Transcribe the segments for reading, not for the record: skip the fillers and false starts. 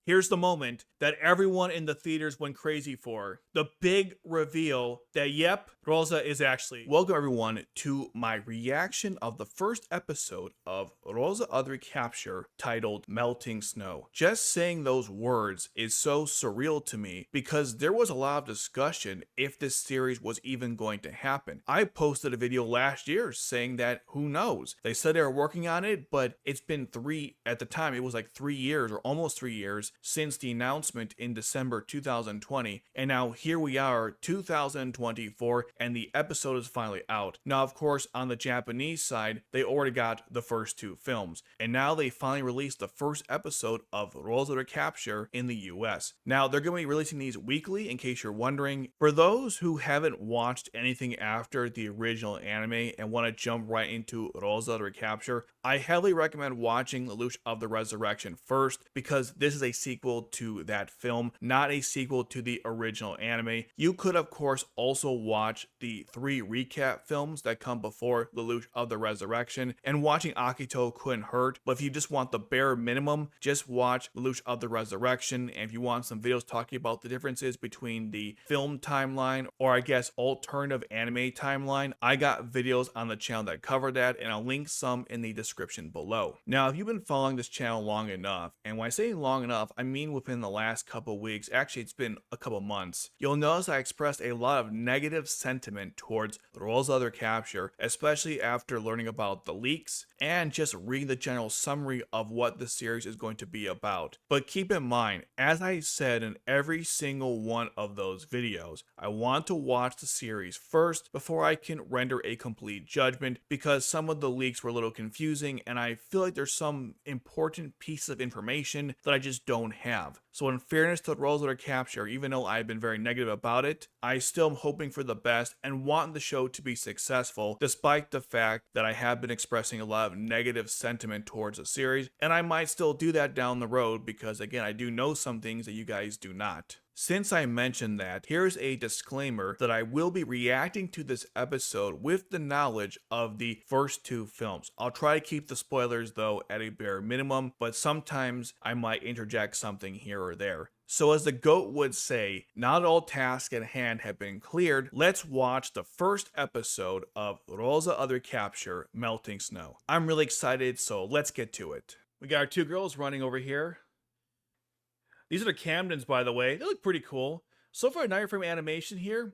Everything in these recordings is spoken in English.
Here's the moment that everyone in the theaters went crazy for. The big reveal that, yep, Roze is actually. Welcome everyone to my reaction of the first episode of Roze Recapture titled Melting Snow. Just saying those words is so surreal to me because there was a lot of discussion if this series was even going to happen. I posted a video last year saying that who knows. They said they were working on it, but it's been at the time it was like 3 years or almost 3 years since the announcement in December 2020, and now here we are 2024 and the episode is finally out. Now of course on the Japanese side they already got the first 2 films, and now they finally released the first episode of Roze Recapture in the US. Now they're going to be releasing these weekly in case you're wondering. For those who haven't watched anything after the original anime and want to jump right into Roze Recapture, I heavily recommend watching Lelouch of the Resurrection first because this is a sequel to that film, not a sequel to the original anime. You could of course also watch the 3 recap films that come before Lelouch of the Resurrection, and watching Akito couldn't hurt, but if you just want the bare minimum, just watch Lelouch of the Resurrection. And if you want some videos talking about the differences between the film timeline, or I guess alternative anime timeline, I got videos on the channel that cover that, and I'll link some in the description below. Now if you've been following this channel long enough, and when I say long enough I mean within the last couple weeks, actually it's been a couple months, you'll notice I expressed a lot of negative sentiment towards Roze Recapture, especially after learning about the leaks and just reading the general summary of what the series is going to be about. But keep in mind, as I said in every single one of those videos, I want to watch the series first before I can render a complete judgment, because some of the leaks were a little confusing and I feel like there's some important pieces of information that I just don't have. So in fairness to Roze Recapture, even though I've been very negative about it, I still am hoping for the best and want the show to be successful, despite the fact that I have been expressing a lot of negative sentiment towards the series, and I might still do that down the road because again, I do know some things that you guys do not. Since I mentioned that, here's a disclaimer that I will be reacting to this episode with the knowledge of the first 2 films. I'll try to keep the spoilers though at a bare minimum, but sometimes I might interject something here or there. So as the GOAT would say, not all tasks at hand have been cleared. Let's watch the first episode of Roze Recapture, Melting Snow. I'm really excited, so let's get to it. We got our 2 girls running over here. These are the Camdens, by the way. They look pretty cool. So far, 9 frame animation here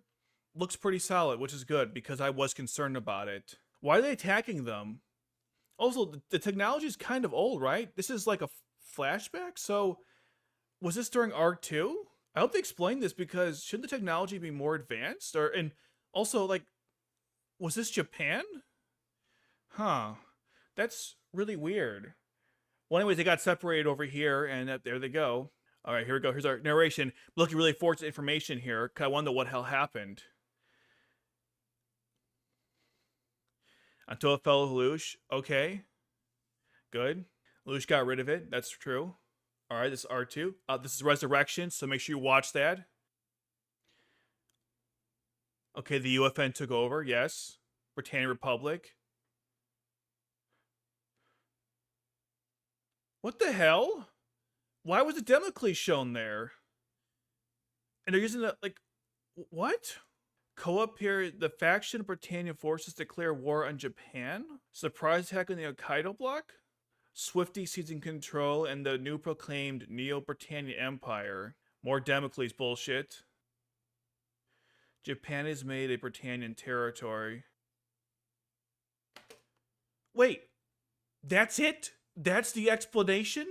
looks pretty solid, which is good because I was concerned about it. Why are they attacking them? Also, the technology is kind of old, right? This is like a flashback, so was this during Arc 2? I hope they explain this because shouldn't the technology be more advanced? And also, like, was this Japan? Huh. That's really weird. Well, anyways, they got separated over here, and there they go. All right, here we go. Here's our narration. Looking really forward to information here, because I wonder what hell happened. Until it fell Lelouch. Okay. Good. Lelouch got rid of it. That's true. All right, this is R2. This is Resurrection, so make sure you watch that. Okay, the UFN took over. Yes. Britannia Republic. What the hell? Why was the Democles shown there? And they're using the, like, what? Co-op here, the faction of Britannia forces declare war on Japan? Surprise attack on the Hokkaido block? Swifty seizing control and the new proclaimed Neo-Britannia Empire. More Democles bullshit. Japan is made a Britannian territory. Wait, that's it? That's the explanation?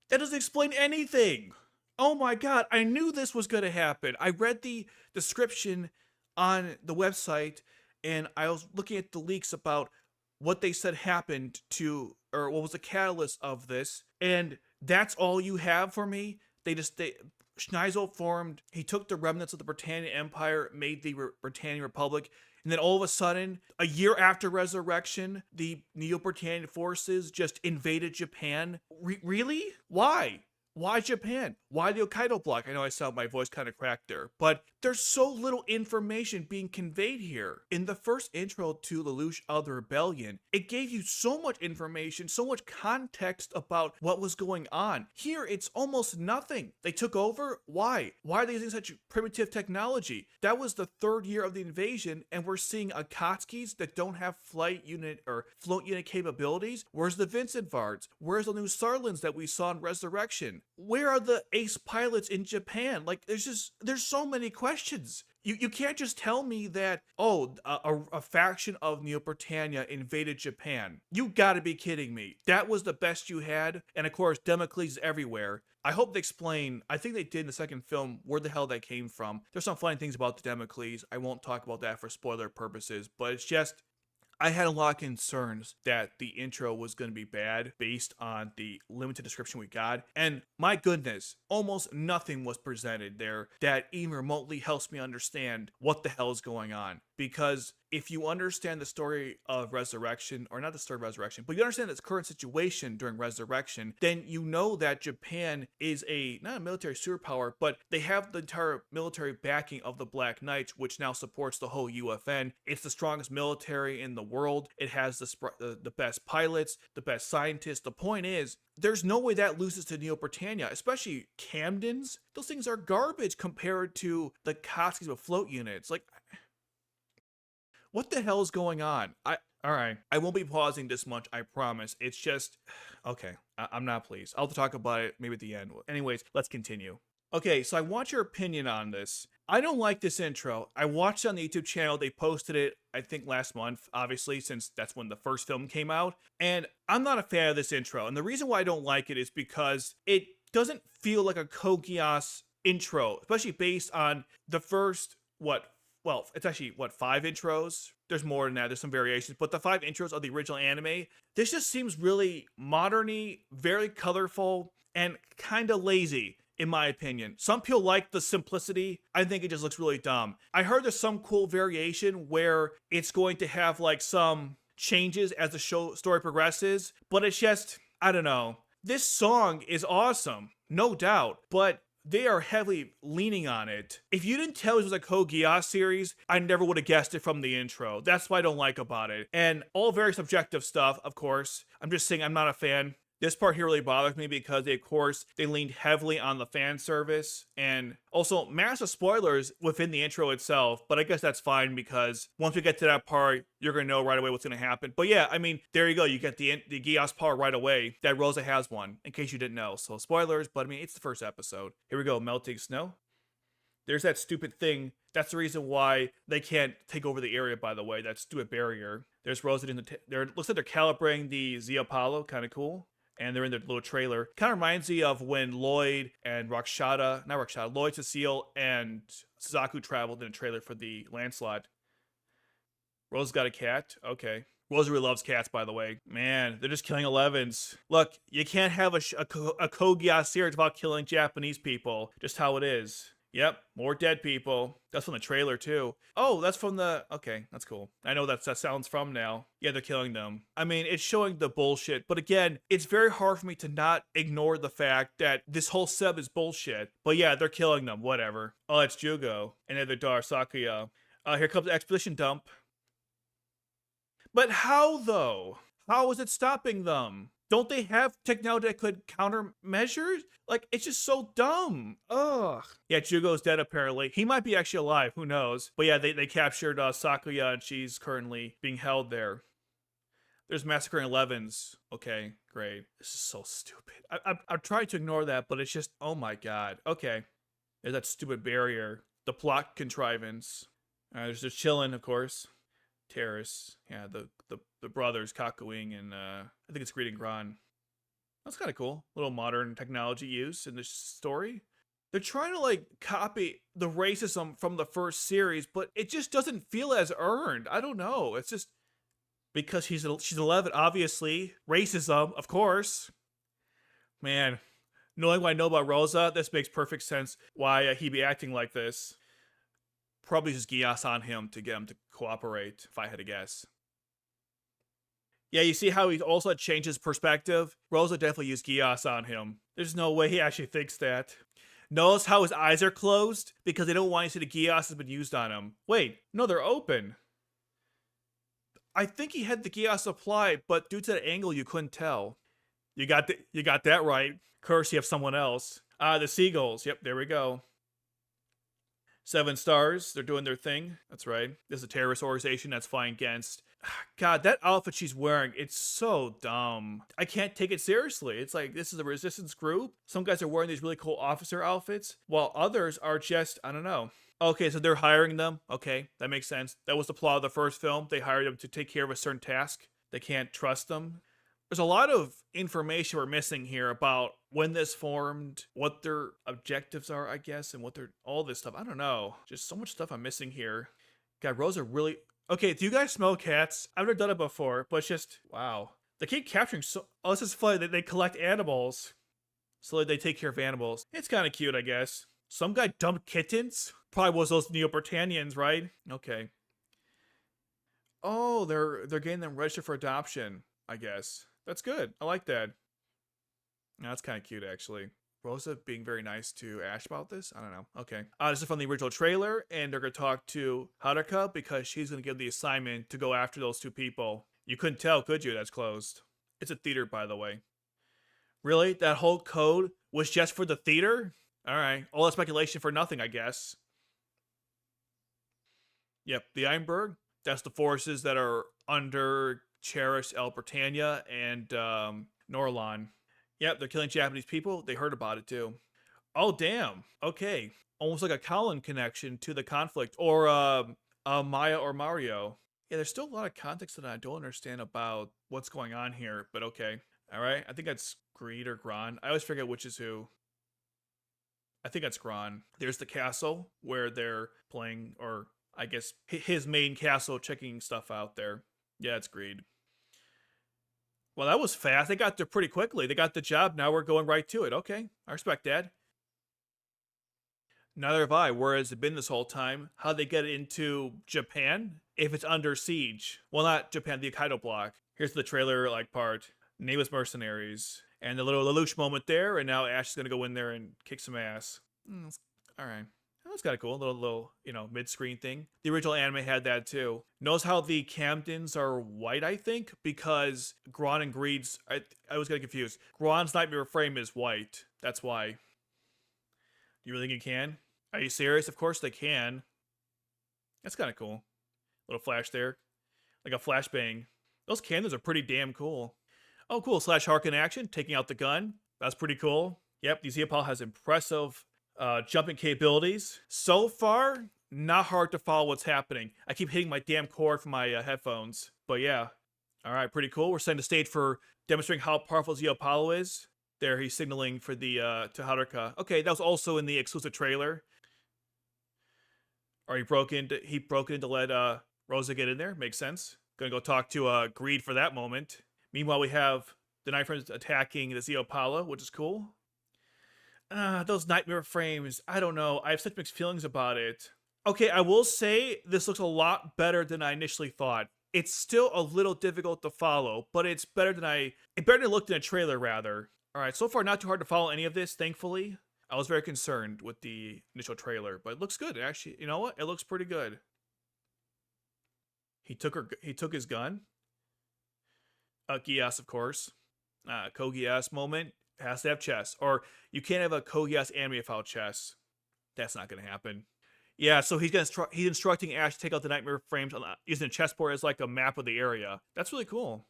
That doesn't explain anything. Oh my god, I knew this was going to happen. I read the description on the website and I was looking at the leaks about what they said happened to, or what was the catalyst of this, and that's all you have for me? Schneizel formed, he took the remnants of the Britannia Empire, made the Britannia Republic, and then all of a sudden, a year after Resurrection, the Neo-Britannian forces just invaded Japan? Really? Why? Why Japan? Why the Hokkaido block? I know I sound my voice kind of cracked there, but there's so little information being conveyed here. In the first intro to Lelouch of the Rebellion, it gave you so much information, so much context about what was going on. Here, it's almost nothing. They took over? Why? Why are they using such primitive technology? That was the third year of the invasion, and we're seeing Akatsuki's that don't have flight unit or float unit capabilities. Where's the Vincent Vards? Where's the new Sarlins that we saw in Resurrection? Where are the ace pilots in Japan? Like, there's so many questions. You can't just tell me that, oh, a faction of Neo-Britannia invaded Japan. You gotta be kidding me. That was the best you had? And of course, Democles is everywhere. I hope they explain, I think they did in the second film, where the hell that came from. There's some funny things about the Democles. I won't talk about that for spoiler purposes, but it's just, I had a lot of concerns that the intro was going to be bad based on the limited description we got. And my goodness, almost nothing was presented there that even remotely helps me understand what the hell is going on. Because if you understand the story of Resurrection, or not the story of Resurrection, but you understand its current situation during Resurrection, then you know that Japan is not a military superpower, but they have the entire military backing of the Black Knights, which now supports the whole UFN. It's the strongest military in the world. It has the best pilots, the best scientists. The point is, there's no way that loses to Neo-Britannia, especially Camden's. Those things are garbage compared to the Kotskis with float units. Like, what the hell is going on? Alright, I won't be pausing this much, I promise. It's just, okay, I'm not pleased. I'll talk about it maybe at the end. Anyways, let's continue. Okay, so I want your opinion on this. I don't like this intro. I watched it on the YouTube channel. They posted it, I think, last month, obviously, since that's when the first film came out. And I'm not a fan of this intro. And the reason why I don't like it is because it doesn't feel like a Code Geass intro, especially based on the first, well, it's actually, 5 intros? There's more than that, there's some variations, but the 5 intros of the original anime, this just seems really modern-y, very colorful, and kinda lazy, in my opinion. Some people like the simplicity. I think it just looks really dumb. I heard there's some cool variation where it's going to have, like, some changes as the story progresses, but it's just, I don't know. This song is awesome, no doubt, but they are heavily leaning on it. If you didn't tell it was a Code Geass series, I never would have guessed it from the intro. That's what I don't like about it. And all very subjective stuff, of course. I'm just saying I'm not a fan. This part here really bothers me because they, of course, they leaned heavily on the fan service and also massive spoilers within the intro itself, but I guess that's fine because once we get to that part, you're going to know right away what's going to happen. But yeah, I mean, there you go. You get the Geass part right away that Roze has one, in case you didn't know. So spoilers, but I mean, it's the first episode. Here we go, melting snow. There's that stupid thing. That's the reason why they can't take over the area, by the way, that stupid barrier. There's Roze in looks like they're calibrating the Z Apollo, kind of cool. And they're in their little trailer. Kind of reminds me of when Lloyd, Cecile, and Suzaku traveled in a trailer for the Lancelot. Rose got a cat? Okay. Rose really loves cats, by the way. Man, they're just killing 11s. Look, you can't have a Code Geass series about killing Japanese people. Just how it is. Yep, more dead people. That's from the trailer, too. Oh, that's from the... Okay, that's cool. I know that sounds from now. Yeah, they're killing them. I mean, it's showing the bullshit, but again, it's very hard for me to not ignore the fact that this whole sub is bullshit. But yeah, they're killing them, whatever. Oh, it's Jugo. And then their daughter, Sakuya. Here comes the exposition dump. But how, though? How is it stopping them? Don't they have technology that could countermeasure? Like, it's just so dumb. Ugh. Yeah, Jugo's dead, apparently. He might be actually alive. Who knows? But yeah, they captured Sakuya, and she's currently being held there. There's massacring 11s. Okay, great. This is so stupid. I'm trying to ignore that, but it's just, oh my god. Okay. There's that stupid barrier. The plot contrivance. There's just chilling, of course. Terrace. Yeah, the brothers, Kakuing, and I think it's Greed and Gran. That's kind of cool. A little modern technology use in this story. They're trying to, like, copy the racism from the first series, but it just doesn't feel as earned. I don't know. It's just because she's 11, obviously. Racism, of course. Man, knowing what I know about Rosa, this makes perfect sense why he'd be acting like this. Probably just Geass on him to get him to cooperate, if I had to guess. Yeah, you see how he also changed his perspective? Rosa definitely used Gias on him. There's no way he actually thinks that. Notice how his eyes are closed? Because they don't want you to see the Gias has been used on him. Wait, no, they're open. I think he had the Gias applied, but due to the angle, you couldn't tell. You got that right. Courtesy of someone else. The seagulls. Yep, there we go. 7 stars. They're doing their thing. That's right. This is a terrorist organization that's fighting against. God, that outfit she's wearing, it's so dumb. I can't take it seriously. It's like, this is a resistance group. Some guys are wearing these really cool officer outfits, while others are just, I don't know. Okay, so they're hiring them. Okay, that makes sense. That was the plot of the first film. They hired them to take care of a certain task. They can't trust them. There's a lot of information we're missing here about when this formed, what their objectives are, I guess, and what they're, all this stuff. I don't know. Just so much stuff I'm missing here. God, Rosa really. Okay, do you guys smell cats? I've never done it before, but it's just, wow. They keep capturing so. Oh, this is funny. They collect animals. So they take care of animals. It's kind of cute, I guess. Some guy dumped kittens? Probably was those Neo-Britannians, right? Okay. Oh, they're getting them registered for adoption, I guess. That's good. I like that. That's kind of cute, actually. Rosa being very nice to Ash about this? I don't know. Okay. This is from the original trailer, and they're going to talk to Haruka because she's going to give the assignment to go after those 2 people. You couldn't tell, could you? That's closed. It's a theater, by the way. Really? That whole code was just for the theater? Alright. All that speculation for nothing, I guess. Yep, the Ironberg. That's the forces that are under Cherish, El Britannia, and Norlon. Yep, they're killing Japanese people. They heard about it too. Oh, damn. Okay. Almost like a Colin connection to the conflict. Or Maya or Mario. Yeah, there's still a lot of context that I don't understand about what's going on here, but okay. Alright, I think that's Greed or Gron. I always forget which is who. I think that's Gron. There's the castle where they're playing, or I guess his main castle, checking stuff out there. Yeah, it's Greed. Well, that was fast. They got there pretty quickly. They got the job. Now we're going right to it. Okay, I respect that. Neither have I. Where has it been this whole time? How'd they get into Japan if it's under siege? Well, not Japan, the Hokkaido block. Here's the trailer like part. Nameless mercenaries. And the little Lelouch moment there, and now Ash is gonna go in there and kick some ass. All right. That's kind of cool. Little, mid-screen thing. The original anime had that too. Notice how the Camdens are white, I think, because Gron and Greed's. I was getting confused. Gron's nightmare frame is white. That's why. Do you really think you can? Are you serious? Of course they can. That's kind of cool. Little flash there, like a flashbang. Those Camdens are pretty damn cool. Oh, cool. Slash Hark in action, taking out the gun. That's pretty cool. Yep, the Zeopal has impressive jumping capabilities. So far, not hard to follow what's happening. I keep hitting my damn cord from my headphones. But yeah. Alright, pretty cool. We're setting the stage for demonstrating how powerful Zeopalo is. There, he's signaling for the to Haruka. Okay, that was also in the exclusive trailer. Or he broke in to let Rosa get in there. Makes sense. Gonna go talk to Greed for that moment. Meanwhile, we have the Night Frames attacking the Zeopala, which is cool. Those nightmare frames, I don't know. I have such mixed feelings about it. Okay, I will say this looks a lot better than I initially thought. It's still a little difficult to follow, but it's better than it looked in a trailer, rather. Alright, so far not too hard to follow any of this, thankfully. I was very concerned with the initial trailer, but it looks good. Actually, you know what? It looks pretty good. He took his gun. Gias, of course. Kogias moment. Has to have chess. Or you can't have a Kogias anime without chess. That's not going to happen. Yeah, so he's instructing Ash to take out the nightmare frames using a chessboard as like a map of the area. That's really cool.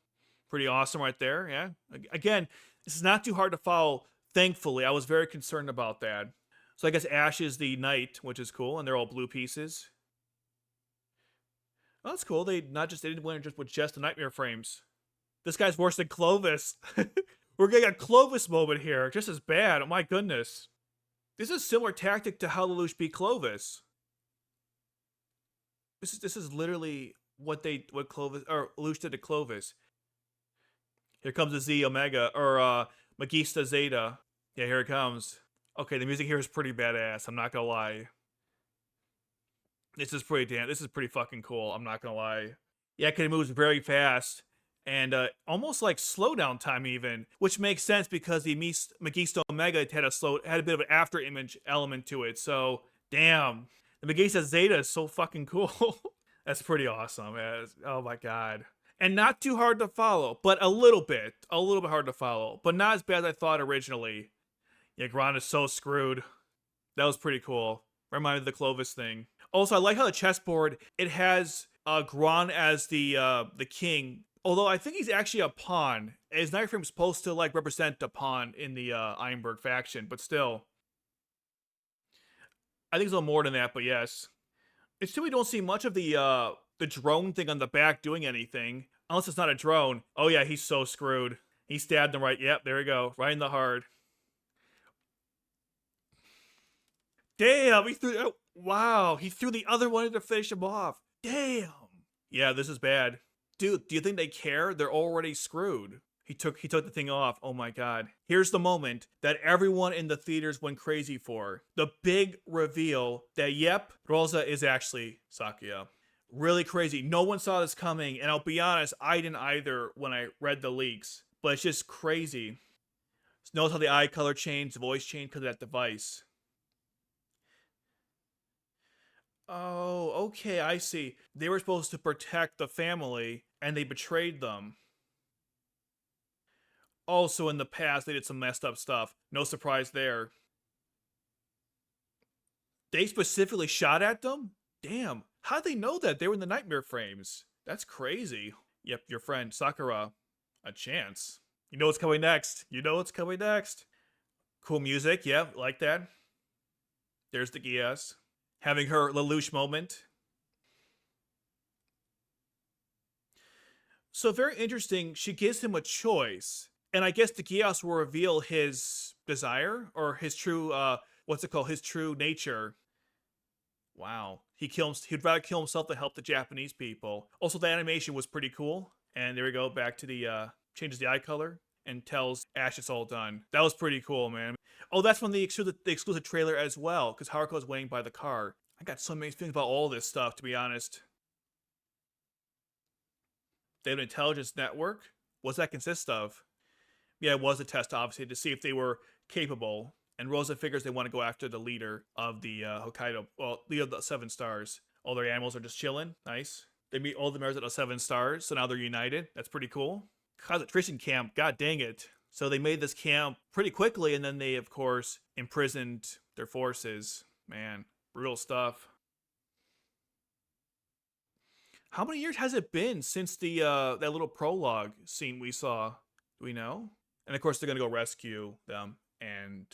Pretty awesome right there, yeah. Again, this is not too hard to follow, thankfully. I was very concerned about that. So I guess Ash is the knight, which is cool, and they're all blue pieces. Oh, that's cool. They didn't win just with just the nightmare frames. This guy's worse than Clovis. We're getting a Clovis moment here, just as bad. Oh my goodness. This is a similar tactic to how Lelouch beat Clovis. This is literally what Clovis or Lelouch did to Clovis. Here comes the Z Omega or Magista Zeta. Yeah, here it comes. Okay, the music here is pretty badass. I'm not gonna lie. This is pretty fucking cool. I'm not gonna lie. Yeah, because it moves very fast. and almost like slowdown time even, which makes sense because the Magisto Omega had a bit of an after image element to it. So damn, the Magisto Zeta is so fucking cool. That's pretty awesome. Oh my god. And not too hard to follow, but a little bit hard to follow, but not as bad as I thought originally. Yeah, Gron is so screwed. That was pretty cool. Reminded me of the Clovis thing. Also, I like how the chessboard, it has Gron as the king. Although I think he's actually a pawn. His knight frame is supposed to like represent a pawn in the Ironberg faction, but still. I think it's a little more than that, but yes. It's too we don't see much of the drone thing on the back doing anything. Unless it's not a drone. Oh yeah, he's so screwed. He stabbed him right. Yep, there we go. Right in the heart. Damn, he threw. Oh, wow, he threw the other one to finish him off. Damn. Yeah, this is bad. Dude, do you think they care? They're already screwed. He took the thing off. Oh my god. Here's the moment that everyone in the theaters went crazy for. The big reveal that yep, Roze is actually Sakuya. Really crazy. No one saw this coming, and I'll be honest, I didn't either when I read the leaks. But it's just crazy. Notice how the eye color changed, the voice changed because of that device. Oh, okay, I see. They were supposed to protect the family, and they betrayed them. Also, in the past, they did some messed up stuff. No surprise there. They specifically shot at them? Damn. How'd they know that? They were in the nightmare frames. That's crazy. Yep, your friend, Sakura. A chance. You know what's coming next. You know what's coming next. Cool music, yeah, like that. There's the Gias. Having her Lelouch moment. So very interesting, she gives him a choice. And I guess the Gios will reveal his desire, or his true, what's it called? His true nature. Wow. He'd rather kill himself to help the Japanese people. Also, the animation was pretty cool. And there we go, back to the, changes the eye color and tells Ash it's all done. That was pretty cool, man. Oh, that's from the exclusive trailer as well, because Haruko's waiting by the car. I got so many things about all this stuff, to be honest. They have an intelligence network? What's that consist of? Yeah, it was a test, obviously, to see if they were capable. And Roze figures they want to go after the leader of the Hokkaido, well, leader of the 7 stars. All their animals are just chilling. Nice. They meet all the members of the 7 stars, so now they're united. That's pretty cool. Concentration camp, god dang it. So they made this camp pretty quickly, and then they, of course, imprisoned their forces. Man, brutal stuff. How many years has it been since the that little prologue scene we saw? Do we know? And of course, they're gonna go rescue them, and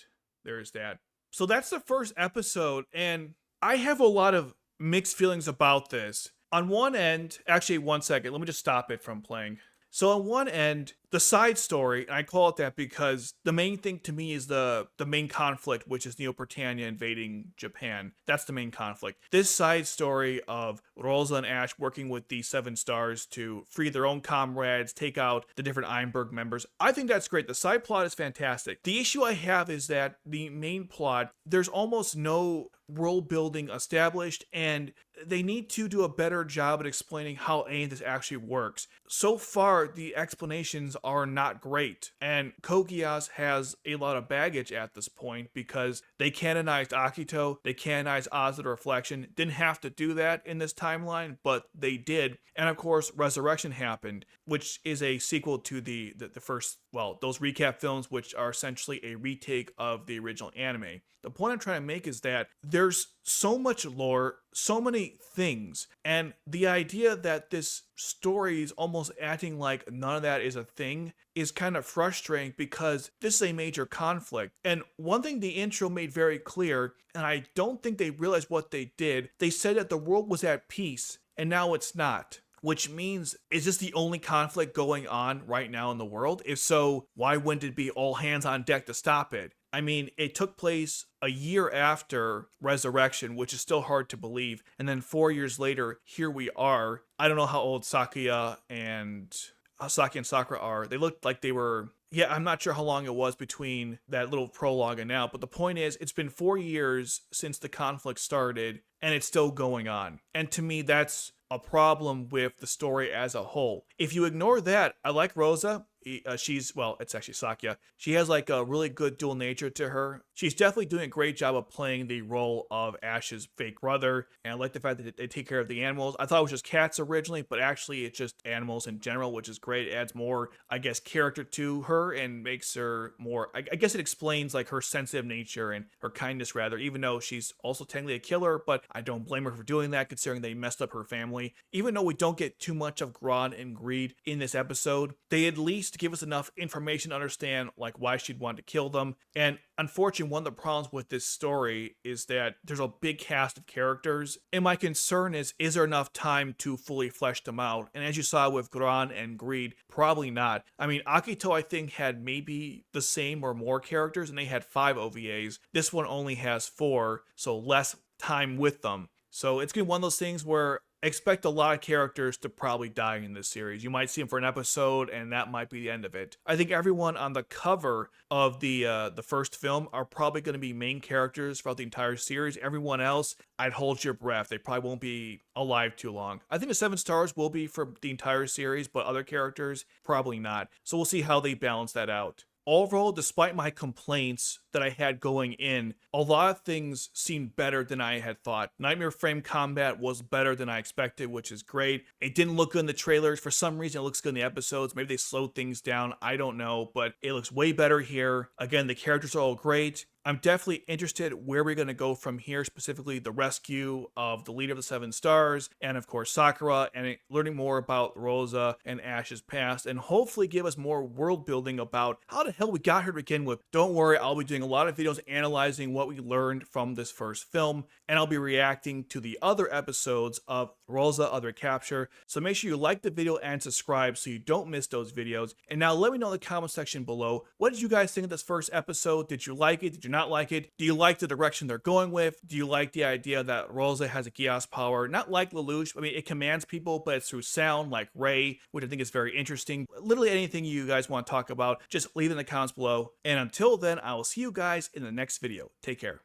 there's that. So that's the first episode, and I have a lot of mixed feelings about this. On one end, actually, one second, let me just stop it from playing. So on one end, the side story, and I call it that because the main thing to me is the main conflict, which is Neo-Britannia invading Japan. That's the main conflict. This side story of Roze and Ash working with the 7 stars to free their own comrades, take out the different Ironberg members, I think that's great. The side plot is fantastic. The issue I have is that the main plot, there's almost no world building established, and they need to do a better job at explaining how any of this actually works. So far, the explanations are not great, and Kogias has a lot of baggage at this point because they canonized Akito, they canonized Oz the Reflection. Didn't have to do that in this timeline, but they did. And of course, Resurrection happened, which is a sequel to the first, well, those recap films, which are essentially a retake of the original anime. The point I'm trying to make is that there's so much lore, so many things, and the idea that this story is almost acting like none of that is a thing is kind of frustrating because this is a major conflict. And one thing the intro made very clear, and I don't think they realized what they did, they said that the world was at peace, and now it's not. Which means, is this the only conflict going on right now in the world? If so, why wouldn't it be all hands on deck to stop it? I mean, it took place a year after Resurrection, which is still hard to believe. And then 4 years later, here we are. I don't know how old Saki and Sakura are. They looked like they were... Yeah, I'm not sure how long it was between that little prologue and now, but the point is, it's been 4 years since the conflict started, and it's still going on. And to me, that's a problem with the story as a whole. If you ignore that, I like Rosa. She's, well, it's actually Sakya. She has like a really good dual nature to her. She's definitely doing a great job of playing the role of Ash's fake brother. And I like the fact that they take care of the animals. I thought it was just cats originally, but actually it's just animals in general, which is great. It adds more, I guess, character to her and makes her more, I guess it explains like her sensitive nature and her kindness rather, even though she's also technically a killer, but I don't blame her for doing that considering they messed up her family. Even though we don't get too much of Grodd and Greed in this episode, they at least give us enough information to understand like why she'd want to kill them. And unfortunately, one of the problems with this story is that there's a big cast of characters, and my concern is there enough time to fully flesh them out? And as you saw with Grodd and Greed, probably not. I mean, Akito, I think, had maybe the same or more characters, and they had 5 OVAs. This one only has 4, so less time with them. So it's gonna be one of those things where expect a lot of characters to probably die in this series. You might see them for an episode, and that might be the end of it. I think everyone on the cover of the first film are probably going to be main characters throughout the entire series. Everyone else, I'd hold your breath. They probably won't be alive too long. I think the 7 stars will be for the entire series, but other characters, probably not. So we'll see how they balance that out. Overall, despite my complaints that I had going in, a lot of things seemed better than I had thought. Nightmare Frame combat was better than I expected, which is great. It didn't look good in the trailers. For some reason, it looks good in the episodes. Maybe they slowed things down. I don't know, but it looks way better here. Again, the characters are all great. I'm definitely interested where we're going to go from here, specifically the rescue of the leader of the 7 stars, and of course Sakura, and learning more about Rosa and Ash's past, and hopefully give us more world building about how the hell we got her to begin with. Don't worry, I'll be doing a lot of videos analyzing what we learned from this first film, and I'll be reacting to the other episodes of Rosa of the Recapture, so make sure you like the video and subscribe so you don't miss those videos. And now let me know in the comment section below, what did you guys think of this first episode? Did you like it? Did you not like it? Do you like the direction they're going with? Do you like the idea that Rosa has a Geass power? Not like Lelouch, I mean, it commands people, but it's through sound, like Ray, which I think is very interesting. Literally anything you guys want to talk about, just leave it in the comments below. And until then, I will see you guys in the next video. Take care.